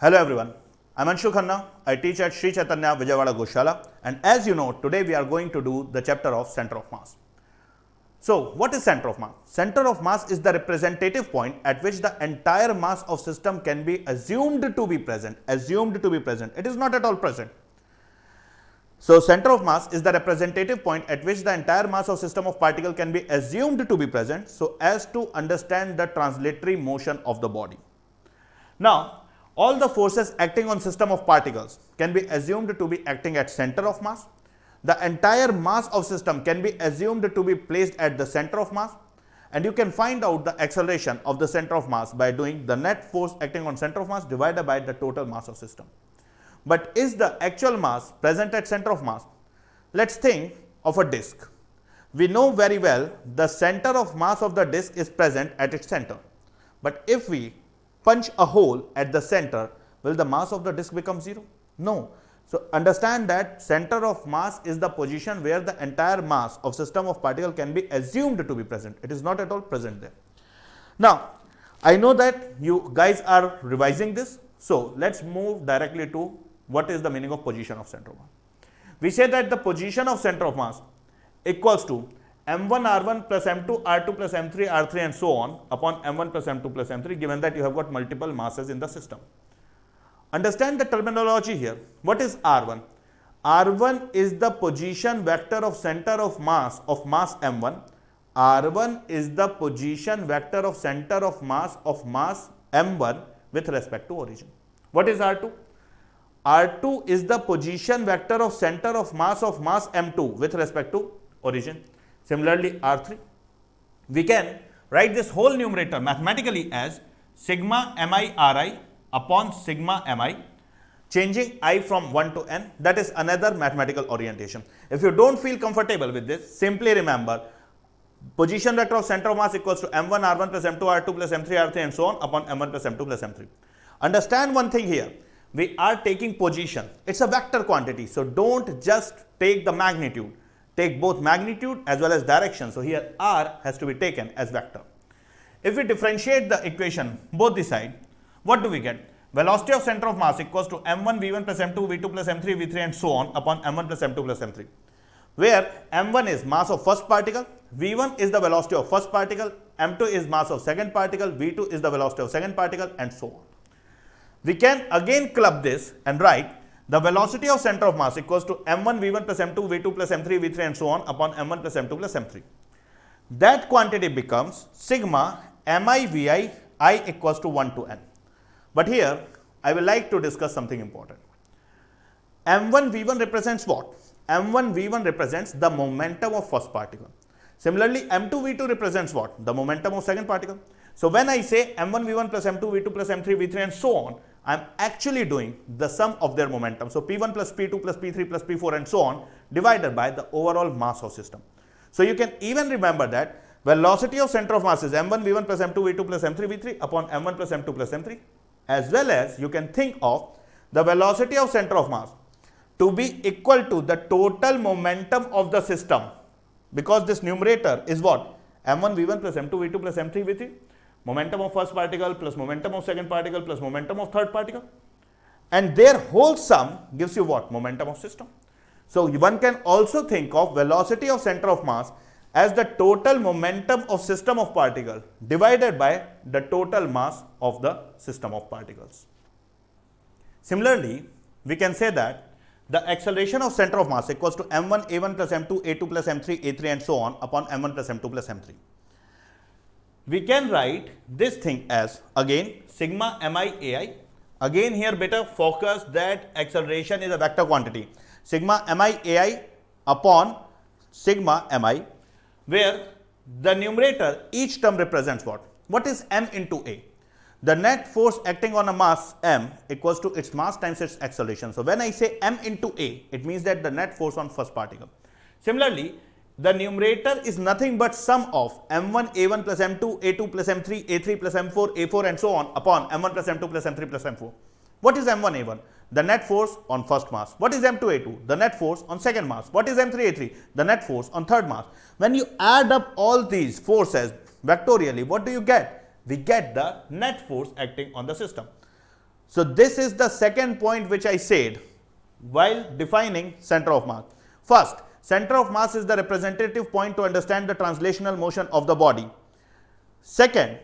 Hello everyone, I'm Anshu Khanna. I teach at Sri Chaitanya Vijayawada Goshala, and as you know, today we are going to do the chapter of center of mass. So, what is center of mass? Center of mass is the representative point at which the entire mass of system can be assumed to be present. Assumed to be present. It is not at all present. So, center of mass is the representative point at which the entire mass of system of particle can be assumed to be present so as to understand the translatory motion of the body. Now, all the forces acting on system of particles can be assumed to be acting at center of mass. The entire mass of system can be assumed to be placed at the center of mass, and you can find out the acceleration of the center of mass by doing the net force acting on center of mass divided by the total mass of system. But is the actual mass present at center of mass? Let's think of a disk. We know very well the center of mass of the disk is present at its center. But if we punch a hole at the center, will the mass of the disk become zero? No. So, understand that center of mass is the position where the entire mass of system of particle can be assumed to be present. It is not at all present there. Now, I know that you guys are revising this. So, let's move directly to what is the meaning of position of center of mass. We say that the position of center of mass equals to m1 r1 plus m2 r2 plus m3 r3 and so on upon m1 plus m2 plus m3, given that you have got multiple masses in the system. Understand the terminology here. What is R1? R1 is the position vector of center of mass m1. R1 is the position vector of center of mass m1 with respect to origin. What is R2? R2 is the position vector of center of mass m2 with respect to origin. Similarly, R3. We can write this whole numerator mathematically as sigma mi Ri upon sigma mi, changing I from 1 to n. That is another mathematical orientation. If you don't feel comfortable with this, simply remember position vector of center of mass equals to m1 r1 plus m2 r2 plus m3 r3 and so on upon m1 plus m2 plus m3. Understand one thing here. We are taking position. It's a vector quantity. So, don't just take the magnitude. Take both magnitude as well as direction. So, here r has to be taken as vector. If we differentiate the equation both the side, what do we get? Velocity of center of mass equals to m1 v1 plus m2 v2 plus m3 v3 and so on upon m1 plus m2 plus m3, where m1 is mass of first particle, v1 is the velocity of first particle, m2 is mass of second particle, v2 is the velocity of second particle and so on. We can again club this and write the velocity of center of mass equals to m1 v1 plus m2 v2 plus m3 v3 and so on upon m1 plus m2 plus m3. That quantity becomes sigma mi vi I equals to 1 to n. But here, I will like to discuss something important. M1 V1 represents what? M1 V1 represents the momentum of first particle. Similarly, M2 V2 represents what? The momentum of second particle. So, when I say M1 V1 plus M2 V2 plus M3 V3 and so on, I am actually doing the sum of their momentum. So, P1 plus P2 plus P3 plus P4 and so on divided by the overall mass of system. So, you can even remember that velocity of center of mass is m1 v1 plus m2 v2 plus m3 v3 upon m1 plus m2 plus m3, as well as you can think of the velocity of center of mass to be equal to the total momentum of the system, because this numerator is what? m1 v1 plus m2 v2 plus m3 v3, momentum of first particle plus momentum of second particle plus momentum of third particle, and their whole sum gives you what? Momentum of system. So, one can also think of velocity of center of mass as the total momentum of system of particle divided by the total mass of the system of particles. Similarly, we can say that the acceleration of center of mass equals to m1 a1 plus m2 a2 plus m3 a3 and so on upon m1 plus m2 plus m3. We can write this thing as again sigma mi ai. Again here better focus that acceleration is a vector quantity. Sigma mi ai upon sigma mi, where the numerator each term represents what? What is m into a? The net force acting on a mass m equals to its mass times its acceleration. So, when I say m into a, it means that the net force on first particle. Similarly, the numerator is nothing but sum of m1 a1 plus m2 a2 plus m3 a3 plus m4 a4 and so on upon m1 plus m2 plus m3 plus m4. What is m1 a1? The net force on first mass. What is m2 a2? The net force on second mass. What is m3 a3? The net force on third mass. When you add up all these forces vectorially, what do you get? We get the net force acting on the system. So this is the second point which I said while defining center of mass. First, center of mass is the representative point to understand the translational motion of the body. Second,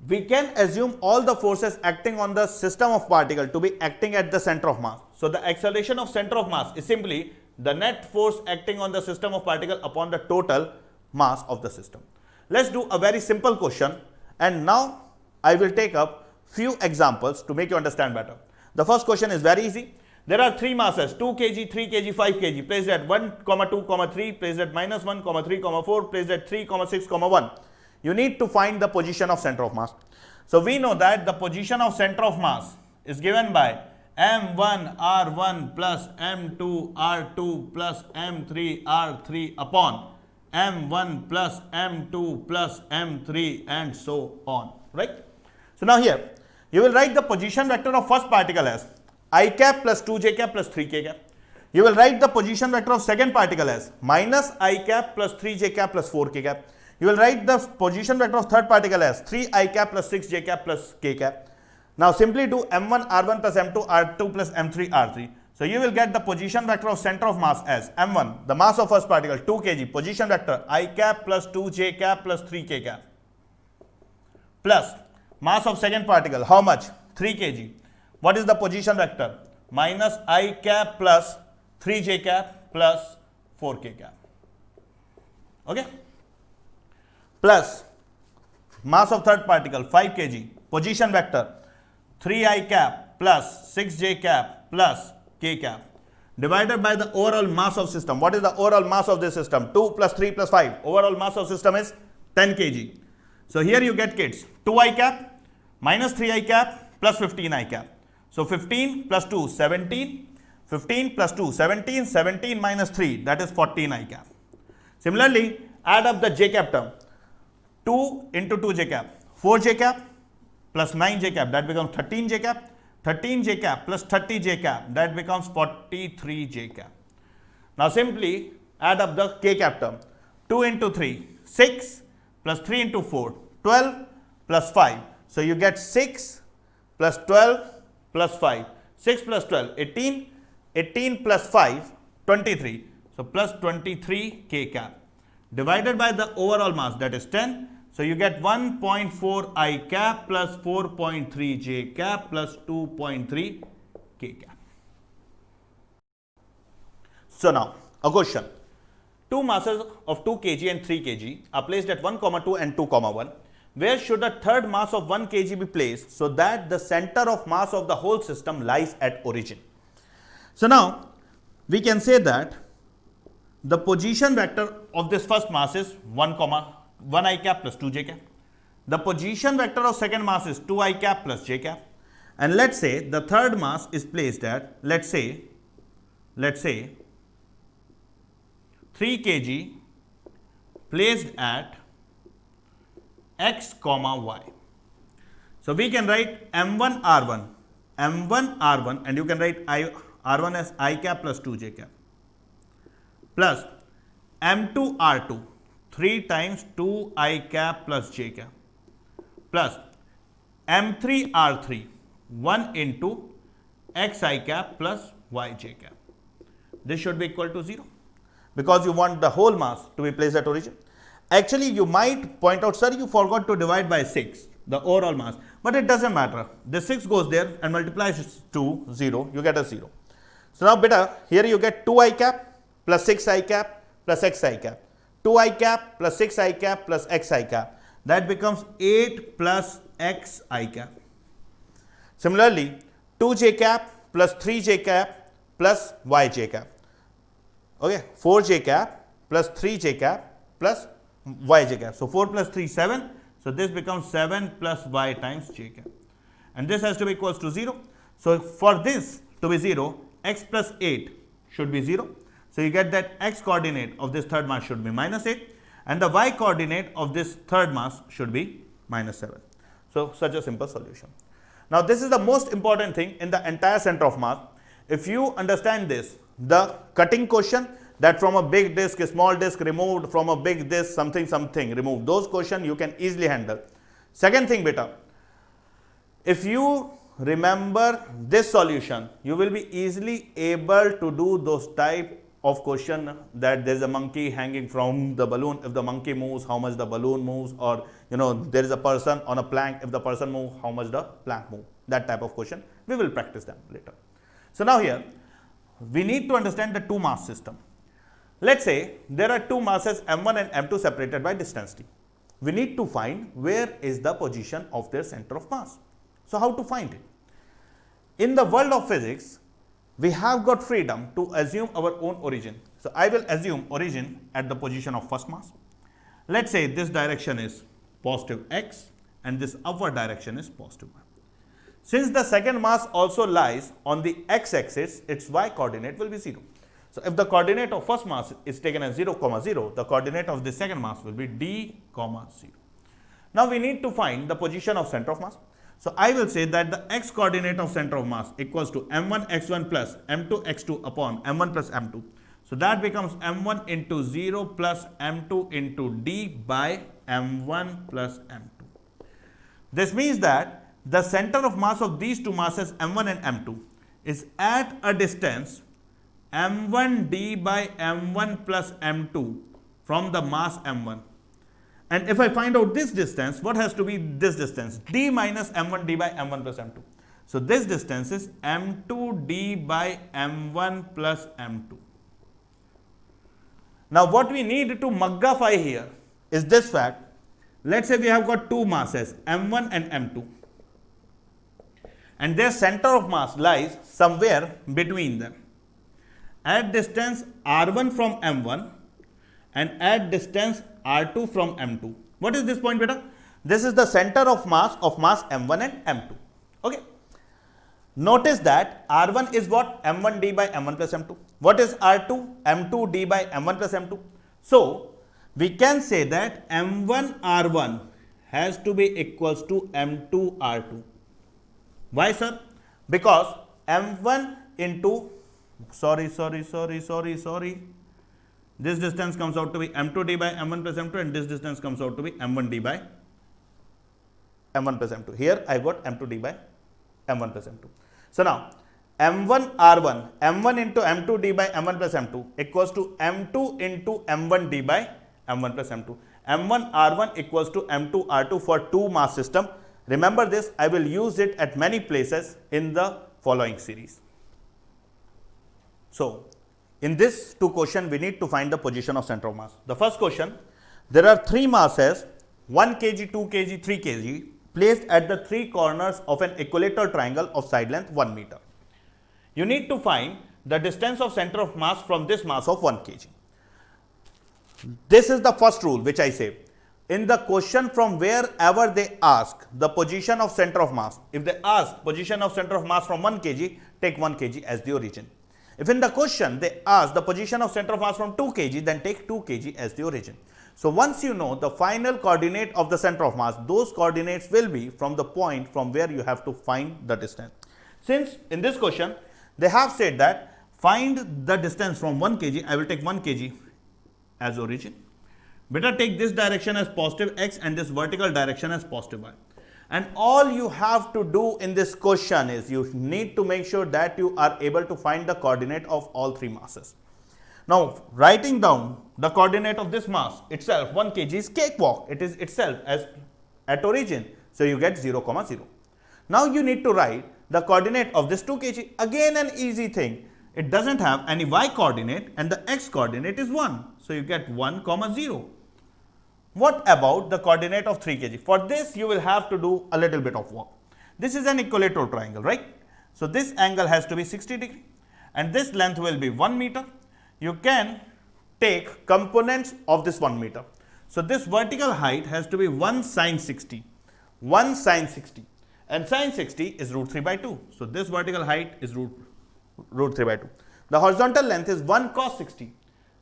we can assume all the forces acting on the system of particle to be acting at the center of mass. So the acceleration of center of mass is simply the net force acting on the system of particle upon the total mass of the system. Let's do a very simple question, and now I will take up few examples to make you understand better. The first question is very easy. There are three masses, 2 kg, 3 kg, 5 kg, placed at 1, 2, 3, placed at minus 1, 3, 4, placed at 3, 6, 1. You need to find the position of center of mass. So we know that the position of center of mass is given by m1 r1 plus m2 r2 plus m3 r3 upon m1 plus m2 plus m3 and so on, right? So now here you will write the position vector of first particle as I cap plus 2j cap plus 3k cap. You will write the position vector of second particle as minus I cap plus 3j cap plus 4k cap. You will write the position vector of third particle as 3I cap plus 6j cap plus k cap. Now simply do m1 r1 plus m2 r2 plus m3 r3. So you will get the position vector of center of mass as m1, the mass of first particle, 2 kg, position vector I cap plus 2j cap plus 3k cap, plus mass of second particle, how much? 3 kg. What is the position vector? Minus I cap plus 3j cap plus 4k cap. Okay? Plus mass of third particle, 5 kg, position vector 3I cap plus 6j cap plus k cap, divided by the overall mass of system. What is the overall mass of this system? 2 plus 3 plus 5. Overall mass of system is 10 kg. So here you get, kids, 2I cap minus 3I cap plus 15I cap. So 15 plus 2, 17. 15 plus 2, 17. 17 minus 3, that is 14I cap. Similarly, add up the j cap term. 2 into 2j cap, 4j cap plus 9j cap, that becomes 13j cap. 13j cap plus 30j cap, that becomes 43j cap. Now simply add up the k cap term. 2 into 3, 6 plus 3 into 4, 12 plus 5. So you get 6 plus 12 plus 5. 6 plus 12, 18. 18 plus 5, 23. So plus 23 k cap. Divided by the overall mass, that is 10. So you get 1.4 I cap plus 4.3 j cap plus 2.3 k cap. So now a question. Two masses of 2 kg and 3 kg are placed at 1, 2 and 2, 1. Where should the third mass of 1 kg be placed so that the center of mass of the whole system lies at origin? So now we can say that the position vector of this first mass is 1 I cap plus 2j cap. The position vector of second mass is 2I cap plus j cap. And let's say the third mass is placed at, let's say 3 kg placed at x, y. So we can write m1 r1, and you can write r1 as I cap plus 2j cap, plus m2 r2, 3 times 2 I cap plus j cap, plus m3 r3, 1 into x I cap plus y j cap. This should be equal to 0 because you want the whole mass to be placed at origin. Actually, you might point out, sir, you forgot to divide by 6, the overall mass, but it doesn't matter. The 6 goes there and multiplies to 0, you get a 0. So now beta, here you get 2I cap plus 6I cap plus xi cap. 2I cap plus 6I cap plus xi cap. That becomes 8 plus xi cap. Similarly, 2j cap plus 3j cap plus yj cap. Okay, 4j cap plus 3j cap plus yj cap. So 4 plus 3, 7. So this becomes 7 plus y times j cap. And this has to be equals to 0. So for this to be 0, x plus 8 should be 0. So you get that x coordinate of this third mass should be minus 8 and the y coordinate of this third mass should be minus 7. So such a simple solution. Now this is the most important thing in the entire center of mass. If you understand this, the cutting question that from a big disk, a small disk removed, from a big disk, something removed, those questions you can easily handle. Second thing beta, if you remember this solution, you will be easily able to do those type of question that there's a monkey hanging from the balloon. If the monkey moves, how much the balloon moves, or there is a person on a plank. If the person moves, how much the plank move. That type of question. We will practice them later. So now here, we need to understand the two mass system. Let's say there are two masses m1 and m2 separated by distance d. We need to find where is the position of their center of mass. So how to find it? In the world of physics, we have got freedom to assume our own origin. So I will assume origin at the position of first mass. Let's say this direction is positive x and this upward direction is positive y. Since the second mass also lies on the x-axis, its y coordinate will be 0. So if the coordinate of first mass is taken as 0, 0, the coordinate of the second mass will be d, 0. Now we need to find the position of center of mass. So I will say that the x coordinate of center of mass equals to m1 x1 plus m2 x2 upon m1 plus m2. So that becomes m1 into 0 plus m2 into d by m1 plus m2. This means that the center of mass of these two masses m1 and m2 is at a distance m1 d by m1 plus m2 from the mass m1. And if I find out this distance, what has to be this distance? D minus m1 d by m1 plus m2. So this distance is m2 d by m1 plus m2. Now what we need to muggify here is this fact. Let's say we have got two masses m1 and m2. And their center of mass lies somewhere between them. At distance r1 from m1 and at distance r2 from m2. What is this point, beta? This is the center of mass m1 and m2. Okay. Notice that r1 is what? m1 d by m1 plus m2. What is r2? m2 d by m1 plus m2. So we can say that m1 r1 has to be equals to m2 r2. Why, sir? Because m1 into this distance comes out to be m2 d by m1 plus m2 and this distance comes out to be m1 d by m1 plus m2. Here I got m2 d by m1 plus m2. So now m1 r1, m1 into m2 d by m1 plus m2 equals to m2 into m1 d by m1 plus m2. m1 r1 equals to m2 r2 for two mass system. Remember this, I will use it at many places in the following series. So in this two question, we need to find the position of center of mass. The first question, there are three masses 1 kg, 2 kg, 3 kg placed at the three corners of an equilateral triangle of side length 1 meter. You need to find the distance of center of mass from this mass of 1 kg. This is the first rule which I say. In the question from wherever they ask the position of center of mass, if they ask position of center of mass from 1 kg, take 1 kg as the origin. If in the question they ask the position of center of mass from 2 kg, then take 2 kg as the origin. So once you know the final coordinate of the center of mass, those coordinates will be from the point from where you have to find the distance. Since in this question, they have said that find the distance from 1 kg, I will take 1 kg as origin. Better take this direction as positive x and this vertical direction as positive y. And all you have to do in this question is you need to make sure that you are able to find the coordinate of all three masses. Now writing down the coordinate of this mass itself 1 kg is cakewalk. It is itself as at origin. So you get 0, 0. Now you need to write the coordinate of this 2 kg. Again an easy thing. It doesn't have any y coordinate and the x coordinate is 1. So you get 1, 0. What about the coordinate of 3 kg? For this you will have to do a little bit of work. This is an equilateral triangle, right? So this angle has to be 60 degree and this length will be 1 meter. You can take components of this 1 meter. So this vertical height has to be 1 sine 60. 1 sine 60 and sine 60 is root 3 by 2. So this vertical height is root 3 by 2. The horizontal length is 1 cos 60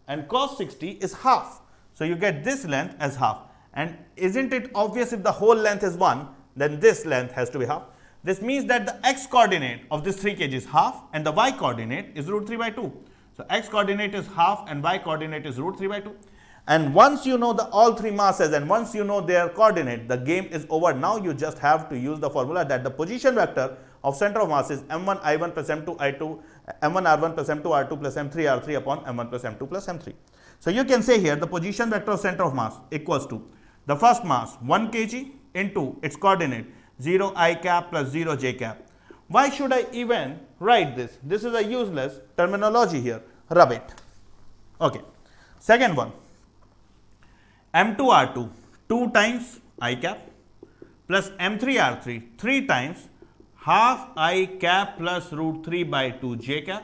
and cos 60 is half. So you get this length as half. And isn't it obvious if the whole length is 1, then this length has to be half. This means that the x coordinate of this 3 kg is half and the y coordinate is root 3 by 2. So x coordinate is half and y coordinate is root 3 by 2. And once you know the all three masses and once you know their coordinate, the game is over. Now you just have to use the formula that the position vector of center of mass is m1 I1 plus m2 I2, m1 R1 plus m2 R2 plus m3 R3 upon m1 plus m2 plus m3. So you can say here the position vector of center of mass equals to the first mass 1 kg into its coordinate 0 I cap plus 0 j cap. Why should I even write this? This is a useless terminology here. Rub it. Okay. Second one, m2 R2 2 times I cap plus m3 R3 3 times half I cap plus root 3 by 2 j cap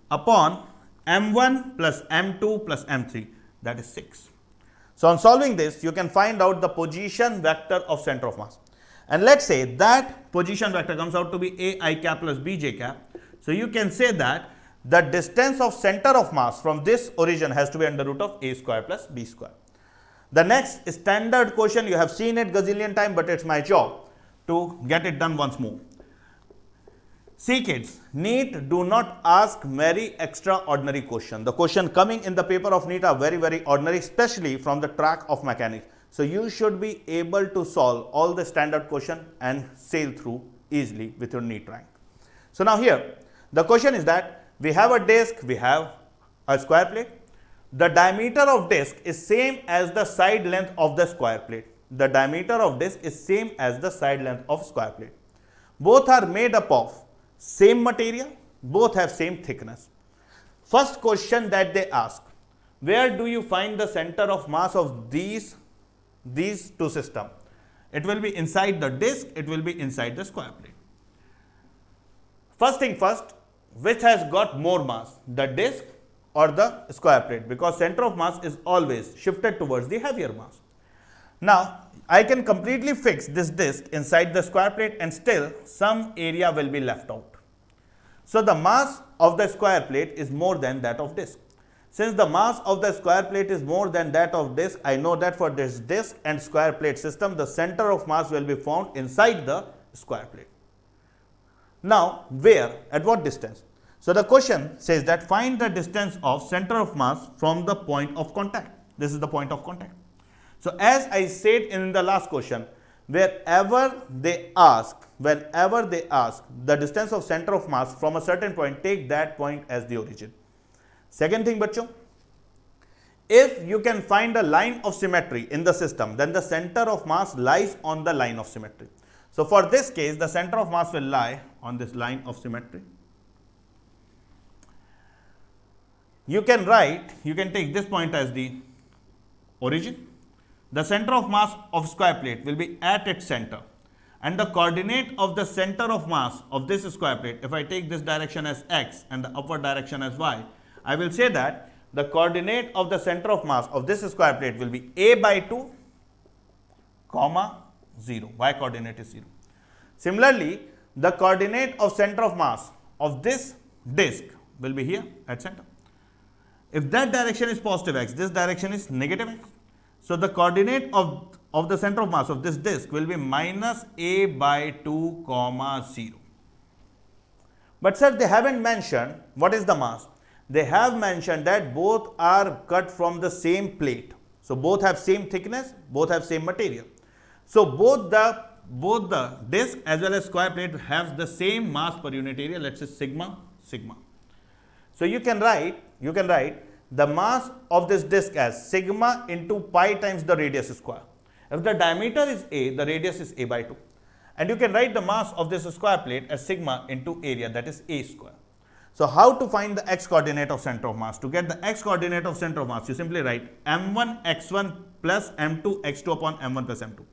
upon m1 plus m2 plus m3, that is 6. So on solving this, you can find out the position vector of center of mass. And let's say that position vector comes out to be a I cap plus b j cap. So you can say that the distance of center of mass from this origin has to be under root of a square plus b square. The next standard question, you have seen it gazillion time, but it's my job to get it done once more. See kids, NEET do not ask very extraordinary question. The question coming in the paper of NEET are very ordinary, especially from the track of mechanics. So you should be able to solve all the standard question and sail through easily with your NEET rank. So now here, the question is that we have a disc, we have a square plate. The diameter of disc is same as the side length of the square plate. The diameter of disc is same as the side length of square plate. Both are made up of same material, both have same thickness. First question that they ask, where do you find the center of mass of these two systems? It will be inside the disc, it will be inside the square plate. First thing first, which has got more mass, the disc or the square plate, because center of mass is always shifted towards the heavier mass. Now I can completely fix this disc inside the square plate and still some area will be left out. So the mass of the square plate is more than that of disc. Since the mass of the square plate is more than that of disc, I know that for this disc and square plate system, the center of mass will be found inside the square plate. Now where, at what distance? So the question says that find the distance of center of mass from the point of contact. This is the point of contact. So as I said in the last question, whenever they ask the distance of center of mass from a certain point, take that point as the origin. Second thing, bachcho, if you can find a line of symmetry in the system, then the center of mass lies on the line of symmetry. So for this case, the center of mass will lie on this line of symmetry. You can take this point as the origin. The center of mass of square plate will be at its center, and the coordinate of the center of mass of this square plate, if I take this direction as x and the upward direction as y, I will say that the coordinate of the center of mass of this square plate will be a by 2, comma 0, y coordinate is 0. Similarly, the coordinate of center of mass of this disc will be here at center. If that direction is positive x, this direction is negative x. So the coordinate of the center of mass of this disc will be minus a by 2, comma 0. But sir, they haven't mentioned what is the mass. They have mentioned that both are cut from the same plate. So both have same thickness, both have same material. So both the disc as well as square plate have the same mass per unit area, let's say sigma. So you can write the mass of this disc as sigma into pi times the radius square. If the diameter is a, the radius is a by 2. And you can write the mass of this square plate as sigma into area, that is a square. So how to find the x coordinate of center of mass? To get the x coordinate of center of mass, you simply write m1 x1 plus m2 x2 upon m1 plus m2.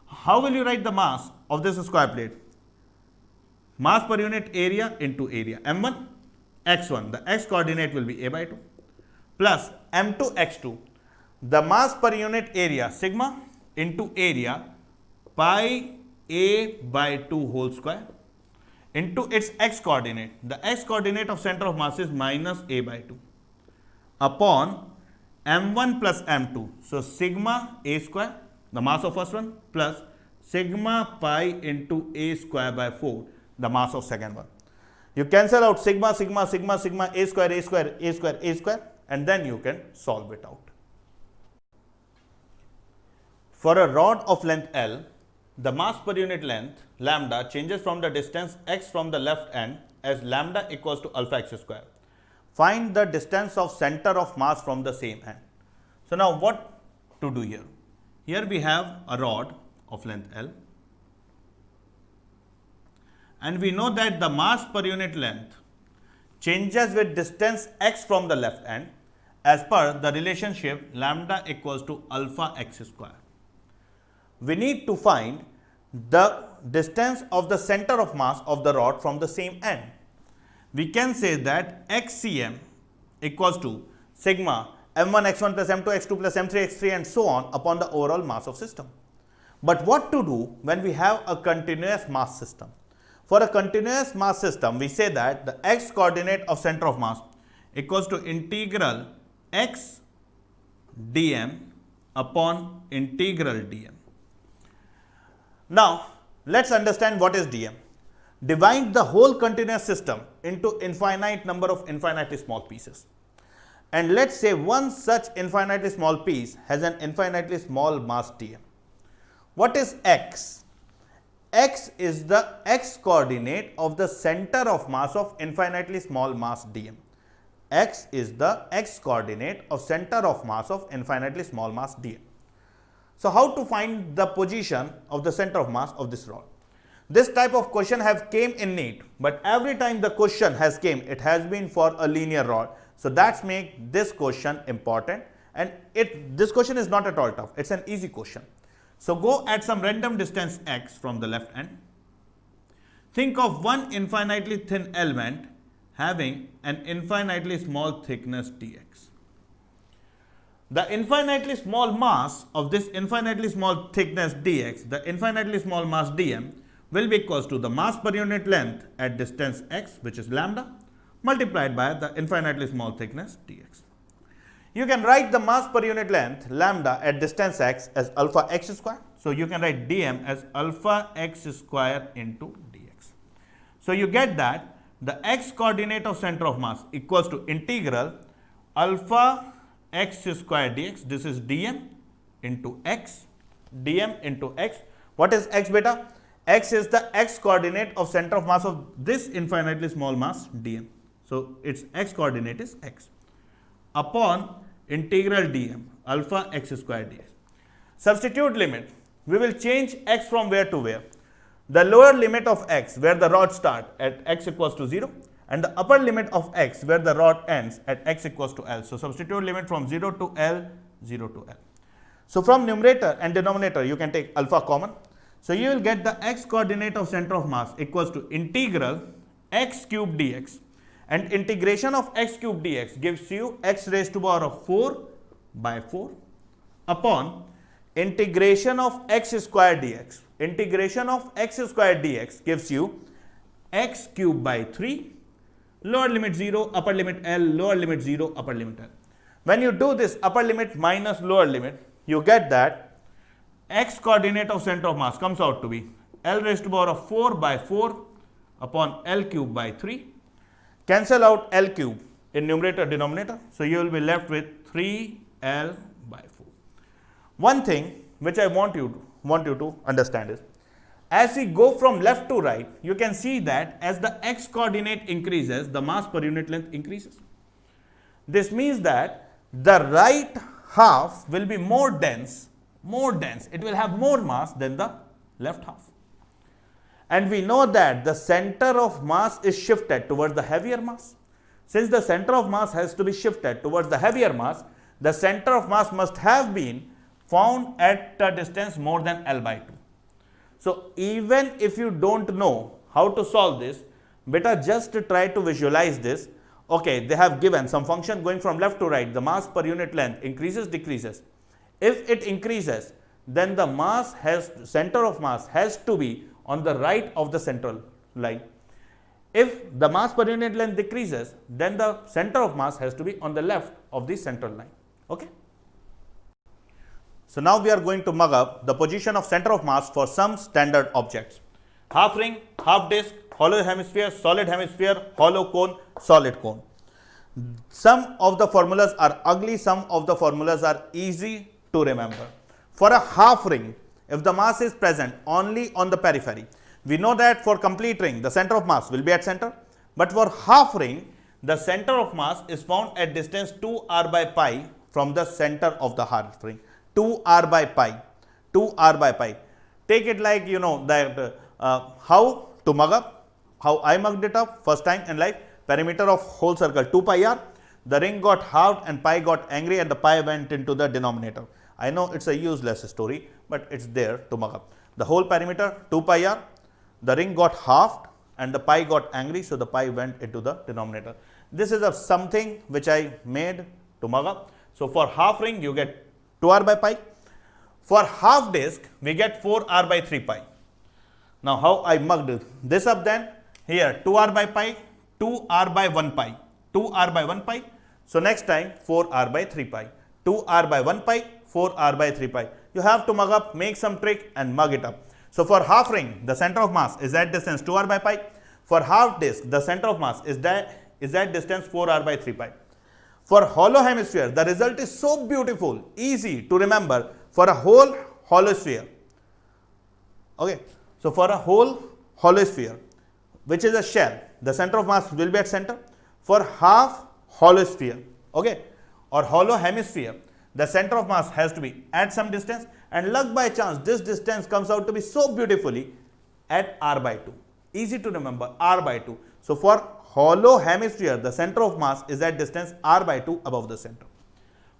How will you write the mass of this square plate? Mass per unit area into area. m1 x1, the x coordinate will be a by 2, plus m2 x2, the mass per unit area sigma into area pi a by 2 whole square into its x coordinate. The x coordinate of center of mass is minus a by 2 upon m1 plus m2. So sigma a square, the mass of first one, plus sigma pi into a square by 4, the mass of second one. You cancel out sigma, a square, and then you can solve it out. For a rod of length L, the mass per unit length lambda changes from the distance x from the left end as lambda equals to alpha x square. Find the distance of center of mass from the same end. So now what to do here? Here we have a rod of length L, and we know that the mass per unit length changes with distance x from the left end as per the relationship lambda equals to alpha x square. We need to find the distance of the center of mass of the rod from the same end. We can say that xcm equals to sigma m1 x1 plus m2 x2 plus m3 x3 and so on upon the overall mass of system. But what to do when we have a continuous mass system? For a continuous mass system, we say that the x coordinate of center of mass equals to integral x dm upon integral dm. Now, let's understand what is dm. Divide the whole continuous system into infinite number of infinitely small pieces. And let's say one such infinitely small piece has an infinitely small mass dm. What is x? X is the x coordinate of the center of mass of infinitely small mass dm. X is the x coordinate of center of mass of infinitely small mass dm. So how to find the position of the center of mass of this rod? This type of question have came in NEET, but every time the question has came, it has been for a linear rod. So that's make this question important, and this question is not at all tough. It's an easy question. So go at some random distance x from the left end. Think of one infinitely thin element having an infinitely small thickness dx. The infinitely small mass of this infinitely small thickness dx, the infinitely small mass dm, will be equals to the mass per unit length at distance x, which is lambda, multiplied by the infinitely small thickness dx. You can write the mass per unit length lambda at distance x as alpha x square. So you can write dm as alpha x square into dx. So you get that the x coordinate of center of mass equals to integral alpha x square dx. This is dm into x, dm into x. What is x beta? X is the x coordinate of center of mass of this infinitely small mass dm. So its x coordinate is x upon integral dm alpha x square dx. Substitute limit. We will change x from where to where. The lower limit of x where the rod start at x equals to 0 and the upper limit of x where the rod ends at x equals to L. So substitute limit from 0 to L, 0 to L. So from numerator and denominator you can take alpha common. So you will get the x coordinate of center of mass equals to integral x cube dx, and integration of x cube dx gives you x raised to power of 4 by 4 upon integration of x square dx. Integration of x square dx gives you x cube by 3, lower limit 0, upper limit L, lower limit 0, upper limit L. When you do this upper limit minus lower limit, you get that x coordinate of center of mass comes out to be L raised to power of 4 by 4 upon L cube by 3. Cancel out L cube in numerator denominator. So you will be left with 3L by 4. One thing which I want you to understand is, as we go from left to right, you can see that as the x coordinate increases, the mass per unit length increases. This means that the right half will be more dense. It will have more mass than the left half. And we know that the center of mass is shifted towards the heavier mass. Since the center of mass has to be shifted towards the heavier mass, the center of mass must have been found at a distance more than L by 2. So even if you don't know how to solve this, better just try to visualize this. Okay, they have given some function going from left to right, the mass per unit length increases, decreases. If it increases, then the center of mass has to be on the right of the central line. If the mass per unit length decreases, then the center of mass has to be on the left of the central line. Okay. So now we are going to mug up the position of center of mass for some standard objects. Half ring, half disc, hollow hemisphere, solid hemisphere, hollow cone, solid cone. Some of the formulas are ugly, some of the formulas are easy to remember. For a half ring, if the mass is present only on the periphery. We know that for complete ring, the center of mass will be at center, but for half ring, the center of mass is found at distance 2r by pi from the center of the half ring. 2r by pi, 2r by pi. Take it like, you know, that how to mug up, how I mugged it up first time in life. Perimeter of whole circle 2 pi r. The ring got halved and pi got angry and the pi went into the denominator. I know it's a useless story, but it's there to mug up. The whole perimeter 2 pi r. The ring got halved and the pi got angry, so the pi went into the denominator. This is something which I made to mug up. So for half ring, you get 2r by pi. For half disk, we get 4r by 3 pi. Now how I mugged this up then? Here 2r by pi, 2r by 1 pi, 2r by 1 pi. So next time 4r by 3 pi, 2r by 1 pi, 4r by 3 pi. You have to mug up, make some trick and mug it up. So for half ring, the center of mass is at distance 2r by pi. For half disk, the center of mass is at distance 4r by 3 pi. For hollow hemisphere, the result is so beautiful, easy to remember. For a whole hollow sphere, okay, so for a whole hollow sphere, which is a shell, the center of mass will be at center. For half hollow sphere, okay, or hollow hemisphere, the center of mass has to be at some distance, and luck by chance, this distance comes out to be so beautifully at r by 2. Easy to remember, r by 2. So for hollow hemisphere, the center of mass is at distance r by 2 above the center.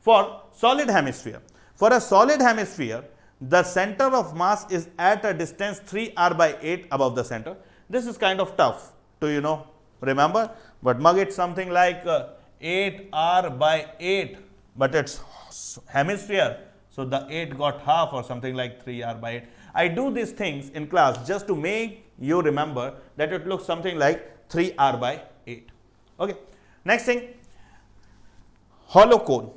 For solid hemisphere, for a solid hemisphere, the center of mass is at a distance 3r by 8 above the center. This is kind of tough to, remember, but mug it something like 8r by 8, but it's hemisphere, so the 8 got half or something like 3r by 8. I do these things in class just to make you remember that it looks something like 3r by 8. Okay. Next thing, hollow cone.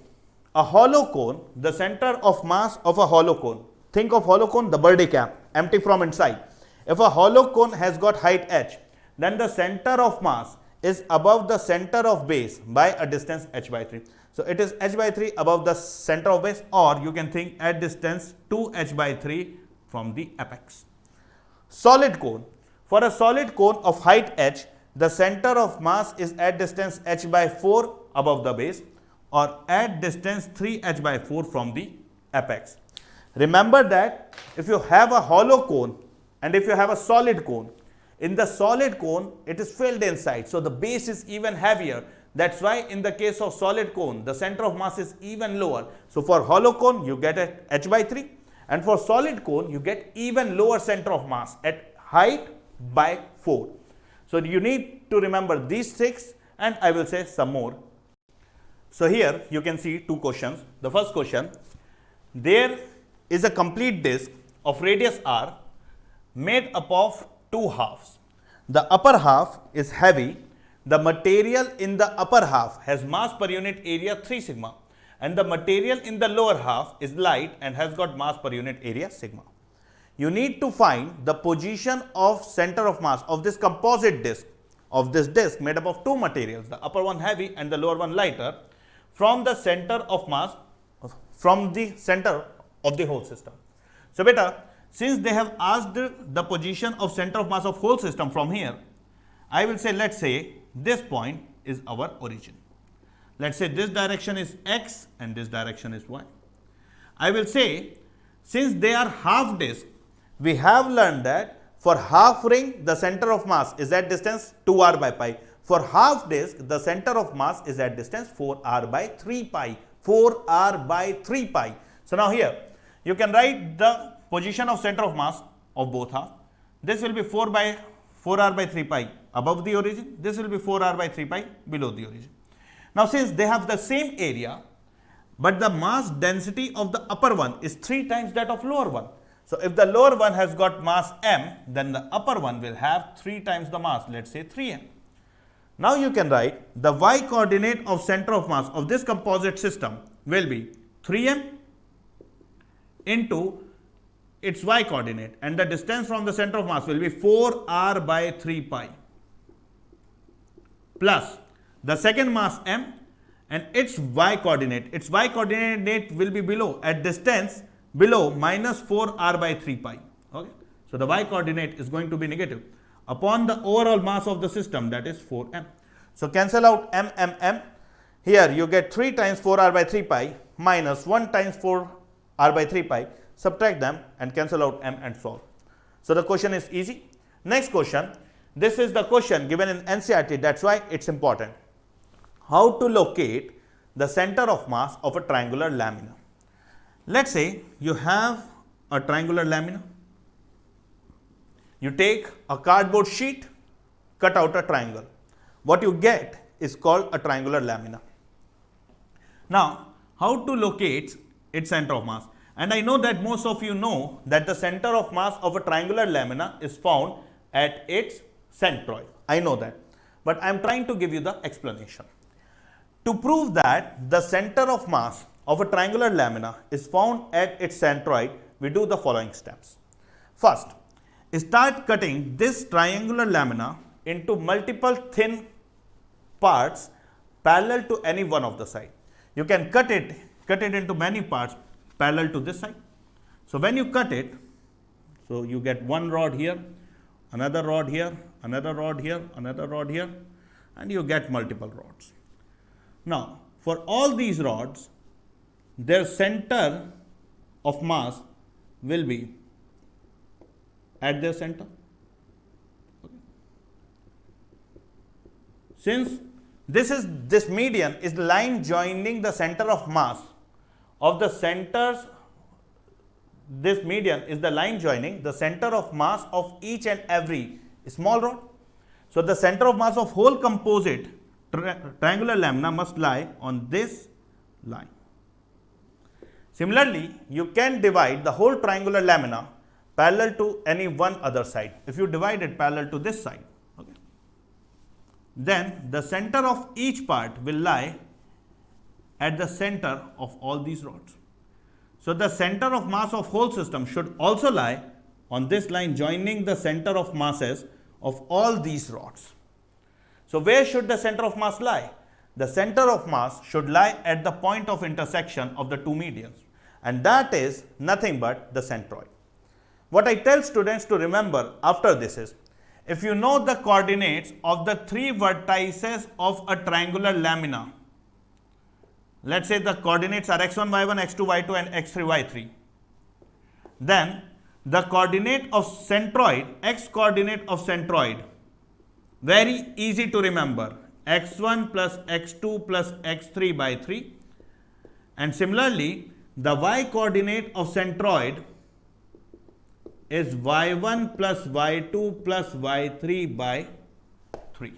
A hollow cone, the center of mass of a hollow cone. Think of hollow cone, the birthday cap, empty from inside. If a hollow cone has got height h, then the center of mass is above the center of base by a distance h by 3. So it is h by 3 above the center of base, or you can think at distance 2h by 3 from the apex. Solid cone. For a solid cone of height h, the center of mass is at distance h by 4 above the base, or at distance 3h by 4 from the apex. Remember that if you have a hollow cone and if you have a solid cone, in the solid cone it is filled inside, so the base is even heavier. That's why in the case of solid cone, the center of mass is even lower. So for hollow cone, you get at h by 3, and for solid cone, you get even lower center of mass at height by 4. So you need to remember these 6, and I will say some more. So here you can see 2 questions. The first question, there is a complete disk of radius r made up of 2 halves. The upper half is heavy. The material in the upper half has mass per unit area 3 sigma, and the material in the lower half is light and has got mass per unit area sigma. You need to find the position of center of mass of this composite disk, of this disk made up of 2 materials, the upper one heavy and the lower one lighter, from the center of mass, from the center of the whole system. So beta, since they have asked the position of center of mass of whole system from here, I will say, let's say this point is our origin. Let's say this direction is x and this direction is y. I will say, since they are half disk, we have learned that for half ring, the center of mass is at distance 2r by pi. For half disk, the center of mass is at distance 4r by 3 pi. 4r by 3 pi. So now here, you can write the position of center of mass of both half. This will be 4r by 3 pi above the origin. This will be 4r by 3 pi below the origin. Now since they have the same area, but the mass density of the upper one is 3 times that of lower one. So if the lower one has got mass m, then the upper one will have 3 times the mass, let's say 3m. Now you can write the y coordinate of center of mass of this composite system will be 3m into its y coordinate, and the distance from the center of mass will be 4r by 3 pi plus the second mass m and its y coordinate. Its y coordinate will be below at distance below minus 4r by 3 pi. Okay. So the y coordinate is going to be negative upon the overall mass of the system, that is 4m. So cancel out m. Here you get 3 times 4r by 3 pi minus 1 times 4r by 3 pi. Subtract them and cancel out m and solve. So the question is easy. Next question. This is the question given in NCERT, that's why it's important. How to locate the center of mass of a triangular lamina. Let's say you have a triangular lamina. You take a cardboard sheet, cut out a triangle. What you get is called a triangular lamina. Now, how to locate its center of mass? And I know that most of you know that the center of mass of a triangular lamina is found at its centroid. I know that. But I am trying to give you the explanation. To prove that the center of mass of a triangular lamina is found at its centroid, we do the following steps. First, start cutting this triangular lamina into multiple thin parts parallel to any one of the side. You can cut it into many parts parallel to this side. So when you cut it, so you get one rod here, another rod here, another rod here, another rod here, and you get multiple rods. Now, for all these rods, their center of mass will be at their center. Okay. Since this median is the line joining the center of mass of the centers, this median is the line joining the center of mass of each and every small rod. So the center of mass of whole composite triangular lamina must lie on this line. Similarly, you can divide the whole triangular lamina parallel to any one other side. If you divide it parallel to this side, okay, then the center of each part will lie at the center of all these rods. So the center of mass of whole system should also lie on this line joining the center of masses of all these rods. So where should the center of mass lie? The center of mass should lie at the point of intersection of the two medians, and that is nothing but the centroid. What I tell students to remember after this is, if you know the coordinates of the three vertices of a triangular lamina, let's say the coordinates are x1, y1, x2, y2 and x3, y3, then the coordinate of centroid, x coordinate of centroid, very easy to remember, x1 plus x2 plus x3 by 3, and similarly the y coordinate of centroid is y1 plus y2 plus y3 by 3.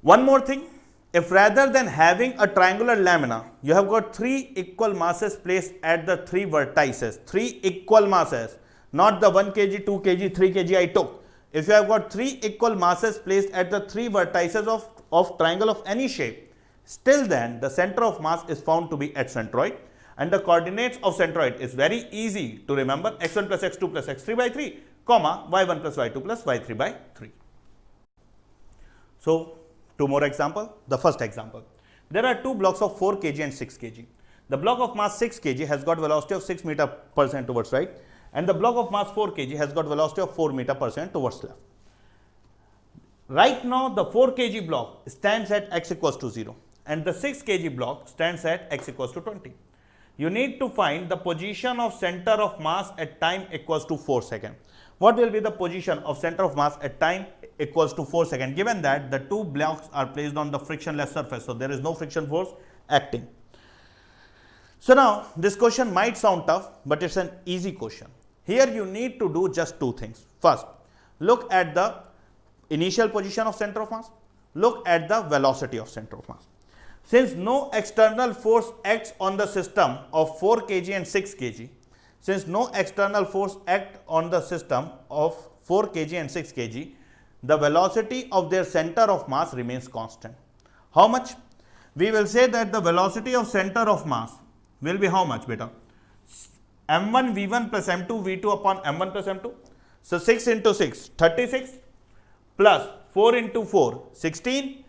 One more thing, if rather than having a triangular lamina, you have got three equal masses placed at the three vertices, three equal masses, not the 1 kg, 2 kg, 3 kg I took. If you have got three equal masses placed at the three vertices of triangle of any shape, still then the center of mass is found to be at centroid, and the coordinates of centroid is very easy to remember, x1 plus x2 plus x3 by 3, comma, y1 plus y2 plus y3 by 3. So, two more examples. The first example, there are two blocks of 4 kg and 6 kg. The block of mass 6 kg has got velocity of 6 meter per second towards right, and the block of mass 4 kg has got velocity of 4 meter per second towards left. Right now, the 4 kg block stands at x equals to 0, and the 6 kg block stands at x equals to 20. You need to find the position of center of mass at time equals to 4 seconds. What will be the position of center of mass at time equals to 4 seconds, given that the two blocks are placed on the frictionless surface, so there is no friction force acting. So now, this question might sound tough, but it's an easy question. Here you need to do just two things. First, look at the initial position of center of mass, look at the velocity of center of mass. Since no external force acts on the system of 4 kg and 6 kg, since no external force acts on the system of 4 kg and 6 kg, the velocity of their center of mass remains constant. How much? We will say that the velocity of center of mass will be how much, beta? m1 v1 plus m2 v2 upon m1 plus m2. So 6 into 6, 36 plus 4 into 4, 16,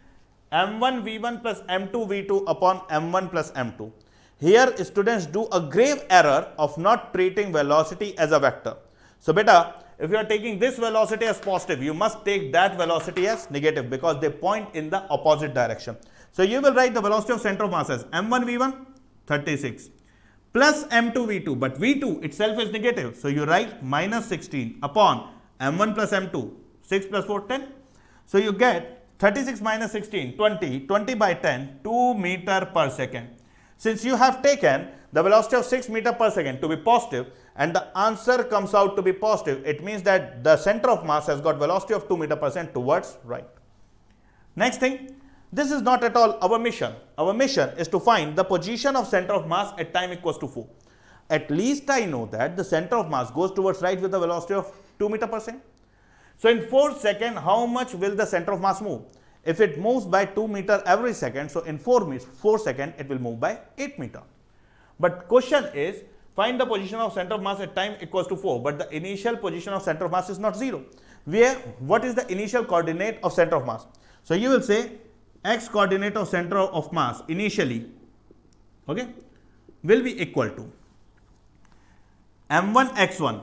m1 v1 plus m2 v2 upon m1 plus m2. Here students do a grave error of not treating velocity as a vector. So beta, if you are taking this velocity as positive, you must take that velocity as negative because they point in the opposite direction. So you will write the velocity of center of mass as m1 v1 36 plus m2 v2, but v2 itself is negative. So you write minus 16 upon m1 plus m2, 6 plus 4, 10. So you get 36 minus 16, 20, 20 by 10, 2 meter per second. Since you have taken the velocity of 6 meter per second to be positive and the answer comes out to be positive, it means that the center of mass has got velocity of 2 meter per second towards right. Next thing, this is not at all our mission. Our mission is to find the position of center of mass at time equals to 4. At least I know that the center of mass goes towards right with the velocity of 2 meter per second. So in 4 seconds, how much will the center of mass move? If it moves by 2 meter every second, so in 4 seconds, it will move by 8 meter. But question is, find the position of center of mass at time equals to 4, but the initial position of center of mass is not 0. What is the initial coordinate of center of mass? So you will say x coordinate of center of mass initially, okay, will be equal to m1 x1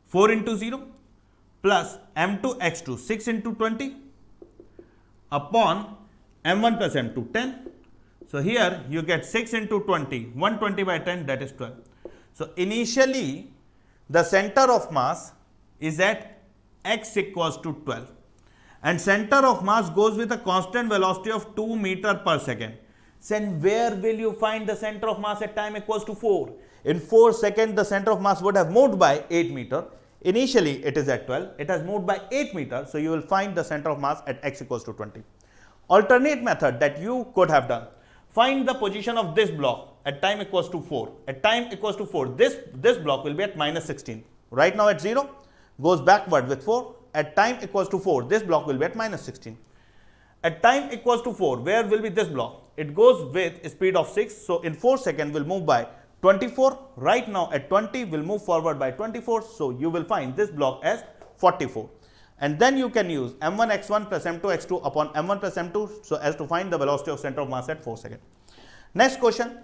4 into 0 plus m2 x2 6 into 20 upon m1 plus m2 10. So here you get 6 into 20, 120 by 10, that is 12. So initially the center of mass is at x equals to 12 and center of mass goes with a constant velocity of 2 meter per second. Then where will you find the center of mass at time equals to 4? In 4 seconds the center of mass would have moved by 8 meter. Initially it is at 12, it has moved by 8 meter, so you will find the center of mass at x equals to 20. Alternate method that you could have done, find the position of this block at time equals to 4. At time equals to 4, this block will be at minus 16. Right now at 0, goes backward with 4. At time equals to 4, this block will be at minus 16. At time equals to 4, where will be this block? It goes with a speed of 6, so in 4 seconds will move by 24. Right now at 20 will move forward by 24, so you will find this block as 44. And then you can use m1 x1 plus m2 x2 upon m1 plus m2 so as to find the velocity of center of mass at 4 seconds. Next question,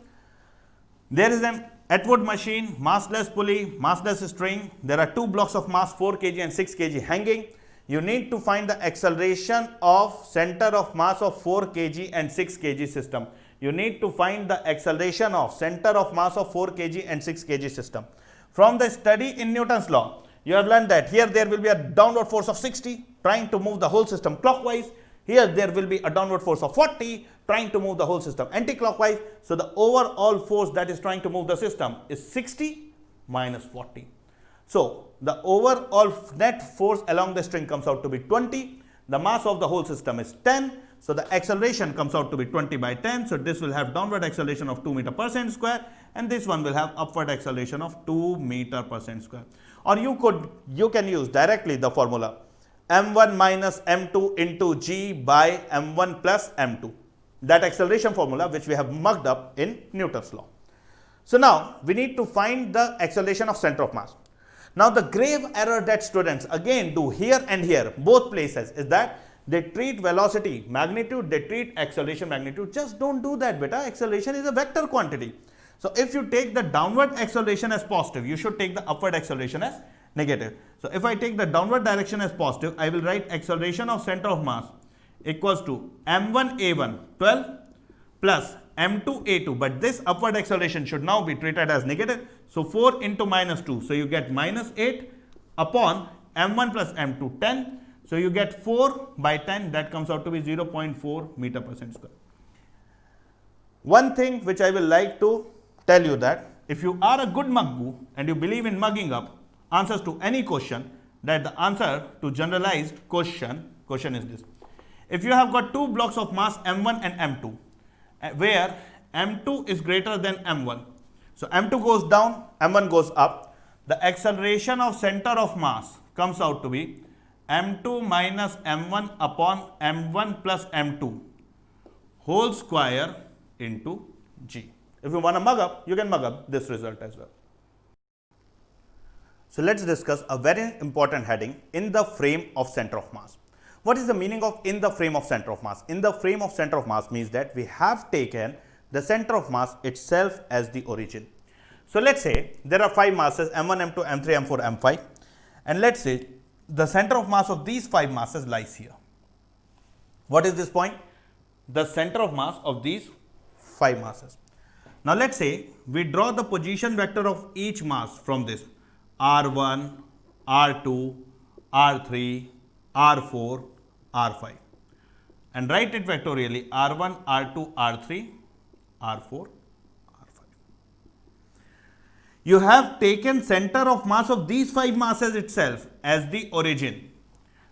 there is an Atwood machine, massless pulley, massless string. There are two blocks of mass 4 kg and 6 kg hanging. You need to find the acceleration of center of mass of 4 kg and 6 kg system. You need to find the acceleration of center of mass of 4 kg and 6 kg system. From the study in Newton's law, you have learned that here there will be a downward force of 60 trying to move the whole system clockwise. Here there will be a downward force of 40 trying to move the whole system anti-clockwise. So the overall force that is trying to move the system is 60 minus 40. So the overall net force along the string comes out to be 20. The mass of the whole system is 10. So the acceleration comes out to be 20 by 10. So this will have downward acceleration of 2 meter per second square, and this one will have upward acceleration of 2 meter per second square. Or you can use directly the formula m1 minus m2 into g by m1 plus m2. That acceleration formula which we have mucked up in Newton's law. So now we need to find the acceleration of center of mass. Now the grave error that students again do here and here, both places, is that they treat velocity magnitude, they treat acceleration magnitude. Just don't do that, beta. Acceleration is a vector quantity. So if you take the downward acceleration as positive, you should take the upward acceleration as negative. So if I take the downward direction as positive, I will write acceleration of center of mass equals to m1 a1 12 plus m2 a2, but this upward acceleration should now be treated as negative. So 4 into minus 2, so you get minus 8 upon m1 plus m2 10. So you get 4 by 10, that comes out to be 0.4 meter per second square. One thing which I will like to tell you that if you are a good muggu and you believe in mugging up answers to any question, that the answer to generalized question is this. If you have got two blocks of mass m1 and m2, where m2 is greater than m1, so m2 goes down, m1 goes up, the acceleration of center of mass comes out to be m2 minus m1 upon m1 plus m2 whole square into g. If you want to mug up, you can mug up this result as well. So let's discuss a very important heading, in the frame of center of mass. What is the meaning of in the frame of center of mass? In the frame of center of mass means that we have taken the center of mass itself as the origin. So let's say there are 5 masses m1, m2, m3, m4, m5, and let's say the center of mass of these 5 masses lies here. What is this point? The center of mass of these 5 masses. Now let's say we draw the position vector of each mass from this r1, r2, r3, r4, r5, and write it vectorially r1, r2, r3, r4, r5. You have taken center of mass of these 5 masses itself as the origin.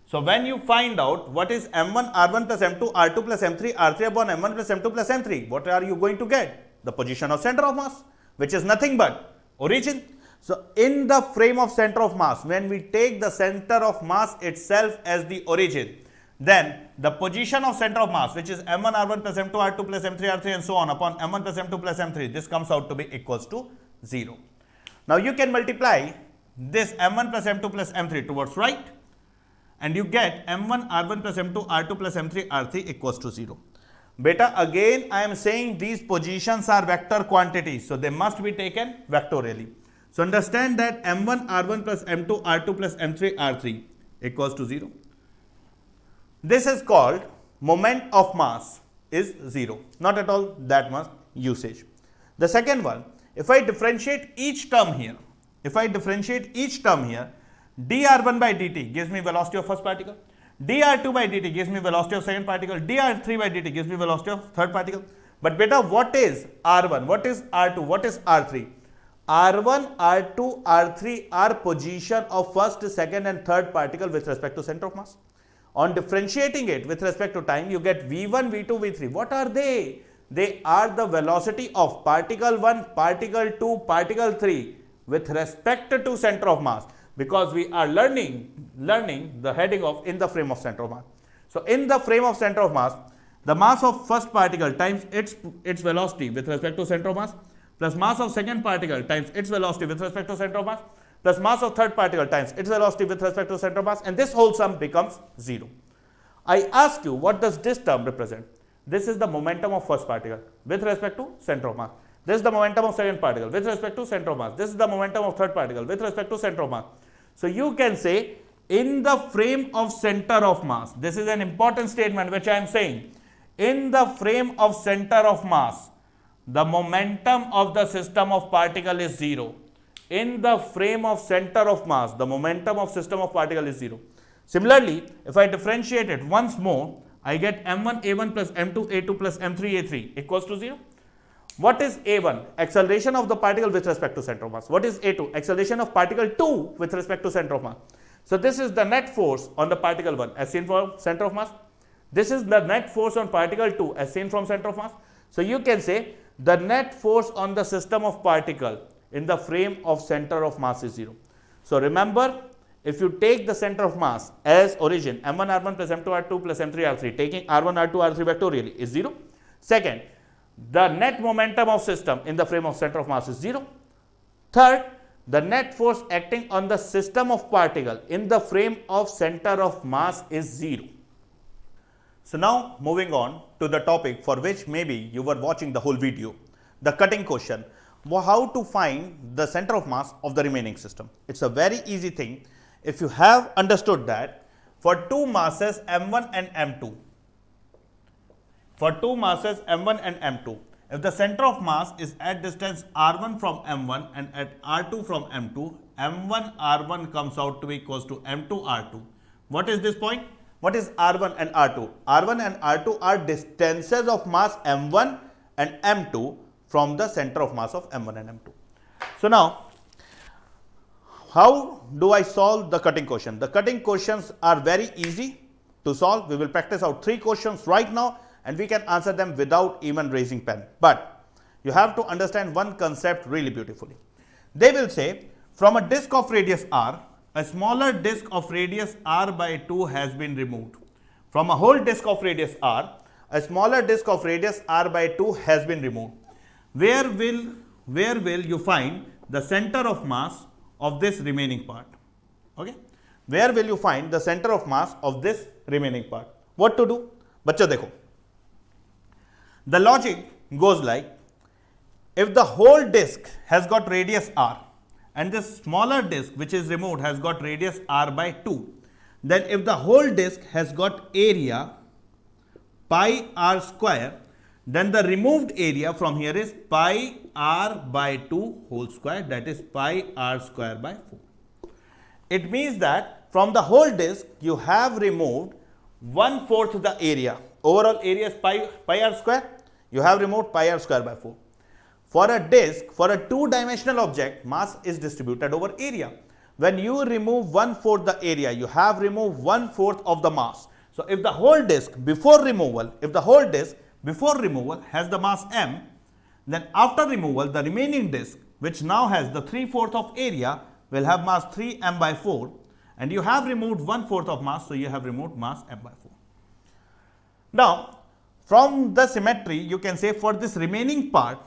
So when you find out what is m1 r1 plus m2 r2 plus m3 r3 upon m1 plus m2 plus m3, what are you going to get? The position of center of mass, which is nothing but origin. So in the frame of center of mass, when we take the center of mass itself as the origin, then the position of center of mass, which is m1 r1 plus m2 r2 plus m3 r3 and so on upon m1 plus m2 plus m3, this comes out to be equals to 0. Now you can multiply this m1 plus m2 plus m3 towards right, and you get m1 r1 plus m2 r2 plus m3 r3 equals to 0. Beta, again I am saying these positions are vector quantities, so they must be taken vectorially. So understand that m1 r1 plus m2 r2 plus m3 r3 equals to 0. This is called moment of mass is 0. Not at all that much usage. The second one, if I differentiate each term here, dr1 by dt gives me velocity of first particle, dr2 by dt gives me velocity of second particle, dr3 by dt gives me velocity of third particle. But beta, what is r1, what is r2, what is r3? r1, r2, r3 are position of first, second and third particle with respect to center of mass. On differentiating it with respect to time, you get v1, v2, v3. What are they? They are the velocity of particle 1, particle 2, particle 3 with respect to center of mass, because we are learning the heading of in the frame of center of mass. So in the frame of center of mass, the mass of first particle times its velocity with respect to center of mass, plus mass of second particle times its velocity with respect to center of mass, plus mass of third particle times its velocity with respect to center of mass, and this whole sum becomes 0. I ask you, what does this term represent? This is the momentum of first particle with respect to center of mass. This is the momentum of second particle with respect to center of mass. This is the momentum of third particle with respect to center of mass. So you can say in the frame of center of mass, this is an important statement which I am saying, in the frame of center of mass, the momentum of the system of particle is 0. In the frame of center of mass, the momentum of system of particle is 0. Similarly, if I differentiate it once more, I get m1 a1 plus m2 a2 plus m3 a3 equals to 0. What is a1? Acceleration of the particle with respect to center of mass. What is a2? Acceleration of particle 2 with respect to center of mass. So this is the net force on the particle 1 as seen from center of mass. This is the net force on particle 2 as seen from center of mass. So you can say the net force on the system of particle in the frame of center of mass is 0. So remember, if you take the center of mass as origin, m1 r1 plus m2 r2 plus m3 r3, taking r1 r2 r3 vectorially is 0. Second, the net momentum of system in the frame of center of mass is 0. Third, the net force acting on the system of particle in the frame of center of mass is 0. So now moving on to the topic for which maybe you were watching the whole video, the cutting question, how to find the center of mass of the remaining system. It's a very easy thing. If you have understood that for two masses m1 and m2, if the center of mass is at distance r1 from m1 and at r2 from m2, m1 r1 comes out to be equals to m2 r2. What is this point? What is r1 and r2? r1 and r2 are distances of mass m1 and m2 from the center of mass of m1 and m2. So now, how do I solve the cutting question? The cutting questions are very easy to solve. We will practice out 3 questions right now and we can answer them without even raising pen. But you have to understand one concept really beautifully. They will say from a disk of radius r, a smaller disk of radius r by 2 has been removed. From a whole disk of radius r, a smaller disk of radius r by 2 has been removed. Where will you find the center of mass of this remaining part? Okay, where will you find the center of mass of this remaining part? What to do? बच्चों देखो, the logic goes like, if the whole disk has got radius r and this smaller disk which is removed has got radius r by 2, then if the whole disk has got area pi r square, then the removed area from here is pi r by 2 whole square, that is pi r square by 4. It means that from the whole disk you have removed 1/4 the area. Overall area is pi r square, you have removed pi r square by 4. For a disk, for a two-dimensional object, mass is distributed over area. When you remove 1/4 the area, you have removed 1/4 of the mass. So if the whole disk before removal, has the mass m, then after removal, the remaining disk, which now has the 3/4 of area, will have mass 3m by 4, and you have removed 1/4 of mass, so you have removed mass m by 4. Now, from the symmetry, you can say for this remaining part,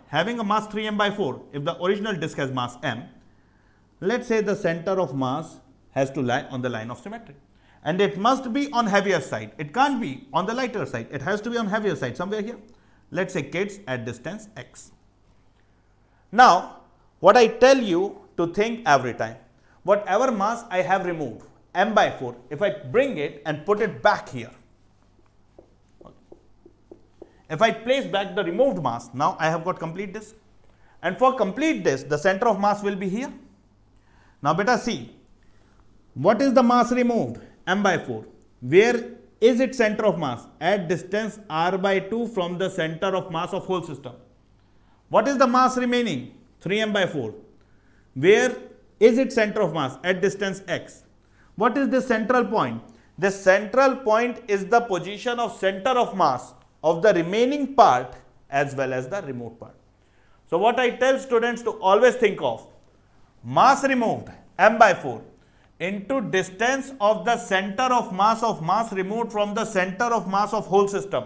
having a mass 3m by 4, if the original disk has mass m, let's say the center of mass has to lie on the line of symmetry. And it must be on heavier side. It can't be on the lighter side. It has to be on heavier side, somewhere here. Let's say kids at distance x. Now, what I tell you to think every time, whatever mass I have removed, m by 4, if I bring it and put it back here, if I place back the removed mass, now I have got complete disk. And for complete disk, the center of mass will be here. Now, beta see, what is the mass removed? M by 4. Where is its center of mass? At distance r by 2 from the center of mass of whole system. What is the mass remaining? 3m by 4. Where is its center of mass? At distance x. What is the central point? The central point is the position of center of mass of the remaining part as well as the removed part. So what I tell students to always think of, mass removed m by 4 into distance of the center of mass removed from the center of mass of whole system.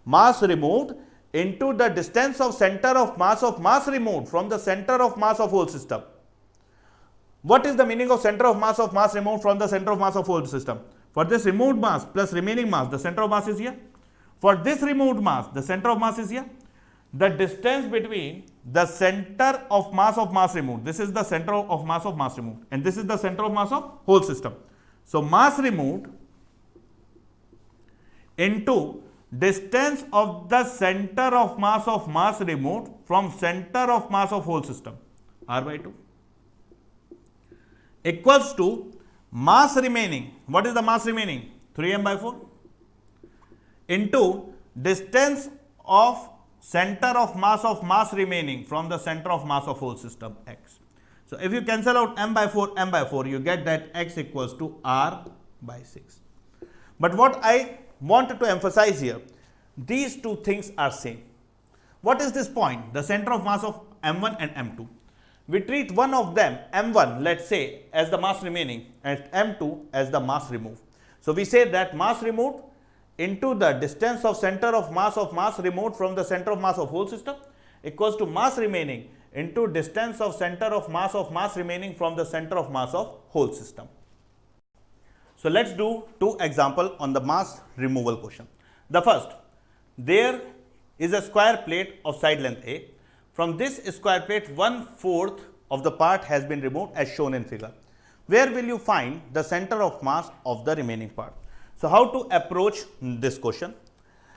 Mass removed into the distance of center of mass removed from the center of mass of whole system. What is the meaning of center of mass removed from the center of mass of whole system? For this removed mass plus remaining mass, the center of mass is here. For this removed mass, the center of mass is here. The distance between the center of mass removed, this is the center of mass removed, and this is the center of mass of whole system. So mass removed into distance of the center of mass removed from center of mass of whole system, r by 2, equals to mass remaining. What is the mass remaining? 3m by 4 into distance of center of mass remaining from the center of mass of whole system, x. So if you cancel out m by 4, you get that x equals to r by 6. But what I wanted to emphasize here, these two things are same. What is this point? The center of mass of m1 and m2. We treat one of them, m1, let's say, as the mass remaining and m2 as the mass removed. So we say that mass removed into the distance of center of mass removed from the center of mass of whole system equals to mass remaining into distance of center of mass remaining from the center of mass of whole system. So let's do two examples on the mass removal question. The first, there is a square plate of side length A. From this square plate, 1/4 of the part has been removed as shown in figure. Where will you find the center of mass of the remaining part? So how to approach this question?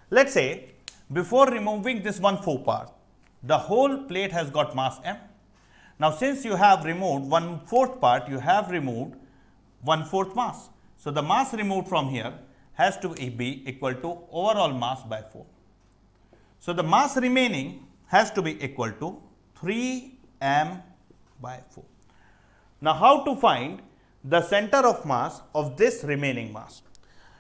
Let's say before removing this 1/4 part, the whole plate has got mass m. Now since you have removed 1/4 part, you have removed 1/4 mass. So the mass removed from here has to be equal to overall mass by 4. So the mass remaining has to be equal to 3m by 4. Now how to find the center of mass of this remaining mass?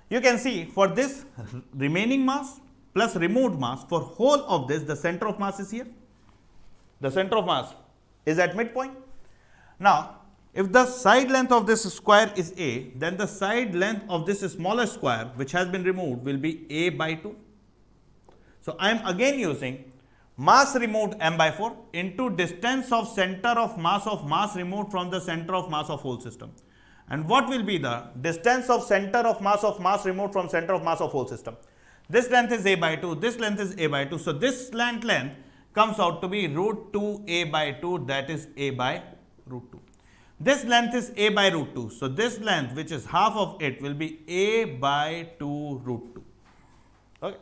You can see for this remaining mass plus removed mass, for whole of this, the center of mass is here. The center of mass is at midpoint. Now, if the side length of this square is a, then the side length of this smaller square which has been removed will be a by 2. So I am again using mass removed m by 4 into distance of center of mass removed from the center of mass of whole system. And what will be the distance of center of mass removed from center of mass of whole system? This length is a by 2, this length is a by 2. So this length comes out to be root 2 a by 2, that is a by root 2. This length is a by root 2. So this length, which is half of it, will be a by 2 root 2. Okay.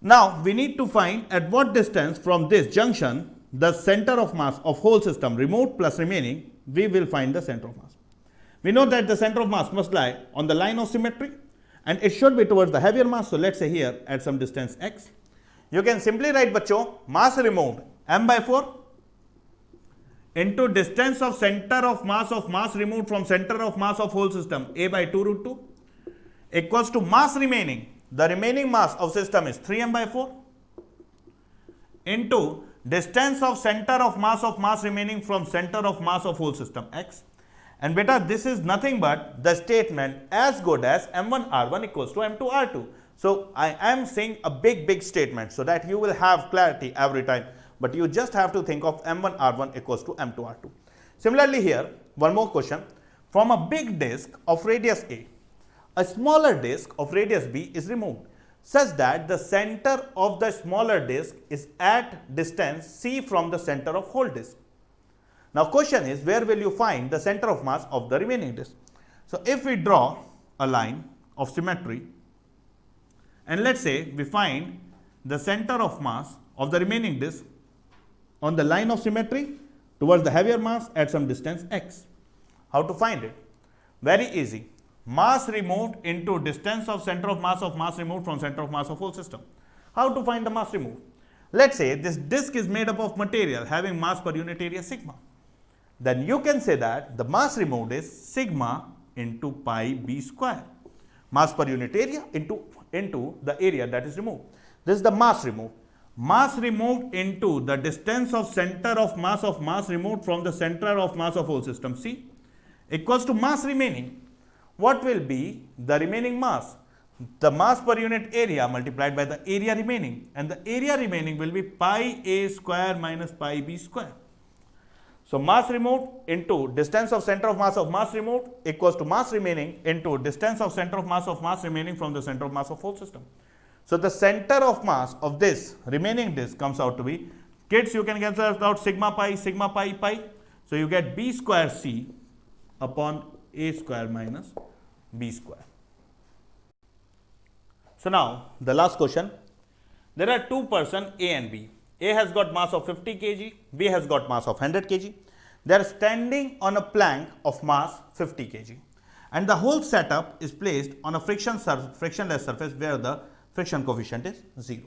Now we need to find at what distance from this junction the center of mass of whole system, removed plus remaining, we will find the center of mass. We know that the center of mass must lie on the line of symmetry and it should be towards the heavier mass. So let's say here at some distance x. You can simply write बच्चों mass removed m by 4 into distance of center of mass removed from center of mass of whole system a by 2 root 2 equals to mass remaining. The remaining mass of system is 3m by 4 into distance of center of mass remaining from center of mass of whole system x. And beta, this is nothing but the statement as good as m1 r1 equals to m2 r2. So I am saying a big statement so that you will have clarity every time, but you just have to think of m1 r1 equals to m2 r2. Similarly here, one more question. From a big disk of radius a smaller disk of radius b is removed such that the center of the smaller disk is at distance c from the center of whole disk. Now question is, where will you find the center of mass of the remaining disk? So if we draw a line of symmetry and let's say we find the center of mass of the remaining disk on the line of symmetry towards the heavier mass at some distance x. How to find it? Very easy. Mass removed into distance of center of mass removed from center of mass of whole system. How to find the mass removed? Let's say this disk is made up of material having mass per unit area sigma. Then you can say that the mass removed is sigma into pi b square. Mass per unit area into the area that is removed. This is the mass removed. Mass removed into the distance of center of mass removed from the center of mass of whole system C equals to mass remaining. What will be the remaining mass? The mass per unit area multiplied by the area remaining, and the area remaining will be pi a square minus pi b square. So mass removed into distance of center of mass removed equals to mass remaining into distance of center of mass remaining from the center of mass of whole system. So the center of mass of this remaining disk comes out to be, kids, you can cancel out sigma pi, pi. So you get b square c upon a square minus b square. So now the last question. There are two persons A and B. A has got mass of 50 kg, B has got mass of 100 kg. They are standing on a plank of mass 50 kg. And the whole setup is placed on a frictionless surface where the friction coefficient is 0.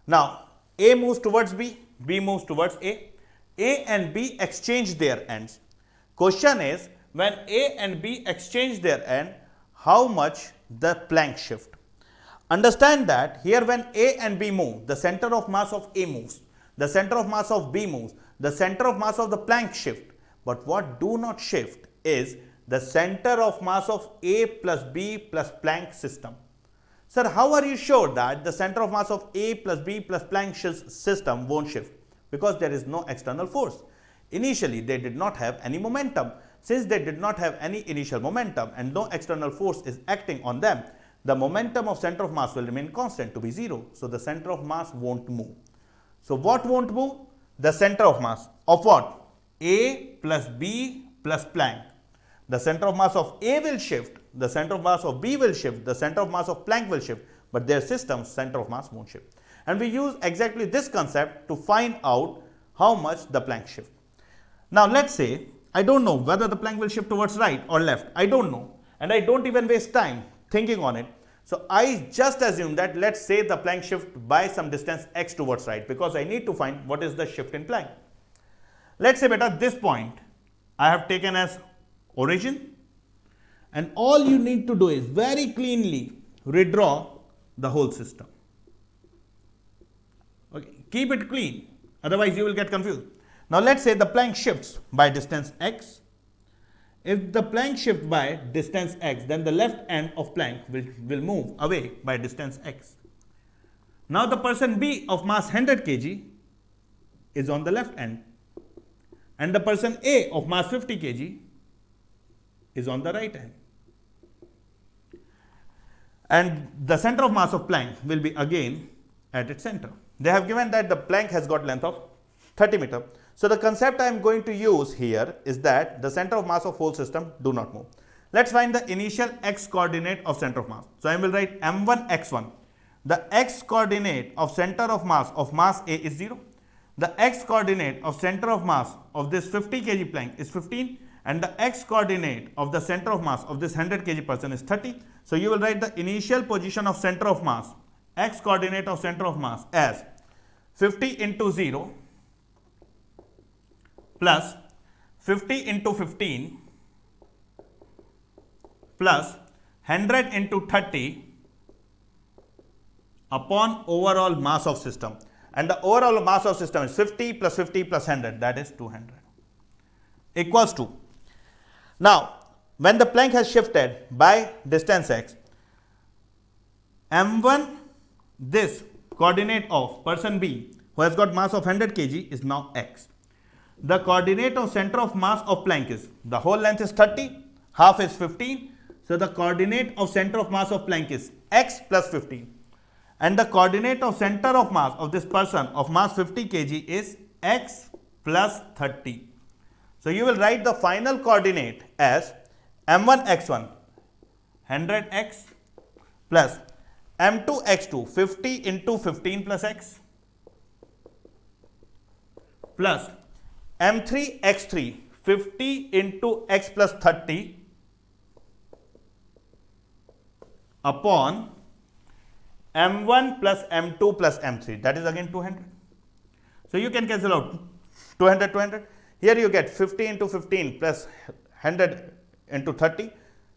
Now, A moves towards B, B moves towards A. A and B exchange their ends. Question is, when A and B exchange their end, how much the plank shift? Understand that here when A and B move, the center of mass of A moves, the center of mass of B moves, the center of mass of the plank shift. But what do not shift is the center of mass of A plus B plus plank system. Sir, how are you sure that the center of mass of A plus B plus plank system won't shift? Because there is no external force. Initially, they did not have any momentum. Since they did not have any initial momentum and no external force is acting on them, the momentum of center of mass will remain constant to be 0. So the center of mass won't move. So what won't move? The center of mass of what? A plus B plus plank. The center of mass of A will shift, the center of mass of B will shift, the center of mass of plank will shift, but their system's center of mass won't shift. And we use exactly this concept to find out how much the plank shift. Now let's say I don't know whether the plank will shift towards right or left. I don't know, and I don't even waste time thinking on it. So I just assume that let's say the plank shift by some distance x towards right, because I need to find what is the shift in plank. Let's say beta this point I have taken as origin, and all you need to do is very cleanly redraw the whole system. Okay, keep it clean, otherwise you will get confused. Now let's say the plank shifts by distance x. If the plank shifts by distance x, then the left end of plank will move away by distance x. Now the person B of mass 100 kg is on the left end, and the person A of mass 50 kg is on the right end. and the center of mass of plank will be again at its center. They have given that the plank has got length of 30 meter. So the concept I am going to use here is that the center of mass of whole system do not move. Let's find the initial x coordinate of center of mass. So I will write m1 x1. The x coordinate of center of mass A is 0. The x coordinate of center of mass of this 50 kg plank is 15, and the x coordinate of the center of mass of this 100 kg person is 30. So you will write the initial position of center of mass, x coordinate of center of mass as 50 into 0 plus 50 into 15 plus 100 into 30 upon overall mass of system, and the overall mass of system is 50 plus 50 plus 100, that is 200, equals to. Now when the plank has shifted by distance x, m1, this coordinate of person B who has got mass of 100 kg is now x. The coordinate of center of mass of plank is, the whole length is 30, half is 15. So the coordinate of center of mass of plank is x plus 15. And the coordinate of center of mass of this person of mass 50 kg is x plus 30. So you will write the final coordinate as m1 x1 100x plus m2 x2 50 into 15 plus x plus m3 x3 50 into x plus 30 upon m1 plus m2 plus m3, that is again 200. So you can cancel out 200, 200. Here you get 50 into 15 plus 100 into 30.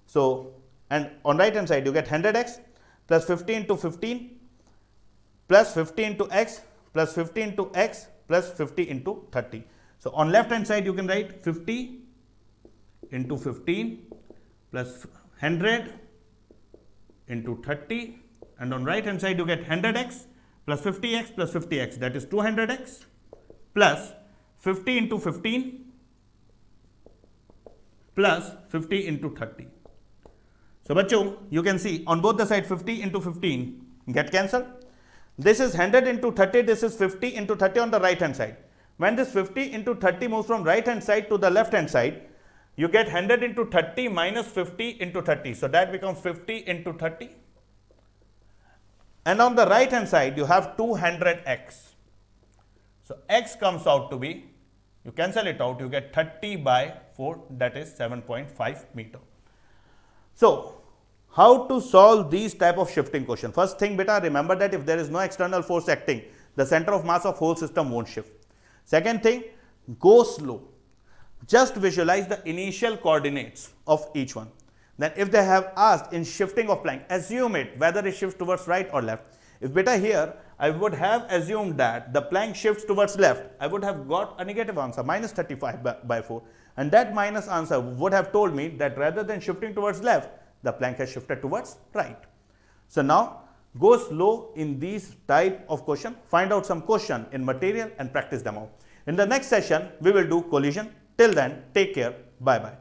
So, and on right hand side you get 100x plus 50 into 15 plus 50 into x plus 50 into x plus 50 into 30. So on left hand side you can write 50 into 15 plus 100 into 30, and on right hand side you get 100x plus 50x plus 50x, that is 200x plus 50 into 15 plus 50 into 30. So bachcho, you can see on both the side 50 into 15 get cancelled. This is 100 into 30, this is 50 into 30 on the right hand side. When this 50 into 30 moves from right hand side to the left hand side, you get 100 into 30 minus 50 into 30. So that becomes 50 into 30. And on the right hand side, you have 200x. So x comes out to be, you cancel it out, you get 30 by 4, that is 7.5 meter. So how to solve these type of shifting question? First thing beta, remember that if there is no external force acting, the center of mass of whole system won't shift. Second thing, go slow. Just visualize the initial coordinates of each one. Then if they have asked in shifting of plank, assume it whether it shifts towards right or left. If beta here, I would have assumed that the plank shifts towards left, I would have got a negative answer, minus 35 by 4. And that minus answer would have told me that rather than shifting towards left, the plank has shifted towards right. So now, go slow in these type of question, find out some question in material and practice them out. In the next session, we will do collision. Till then, take care. Bye-bye.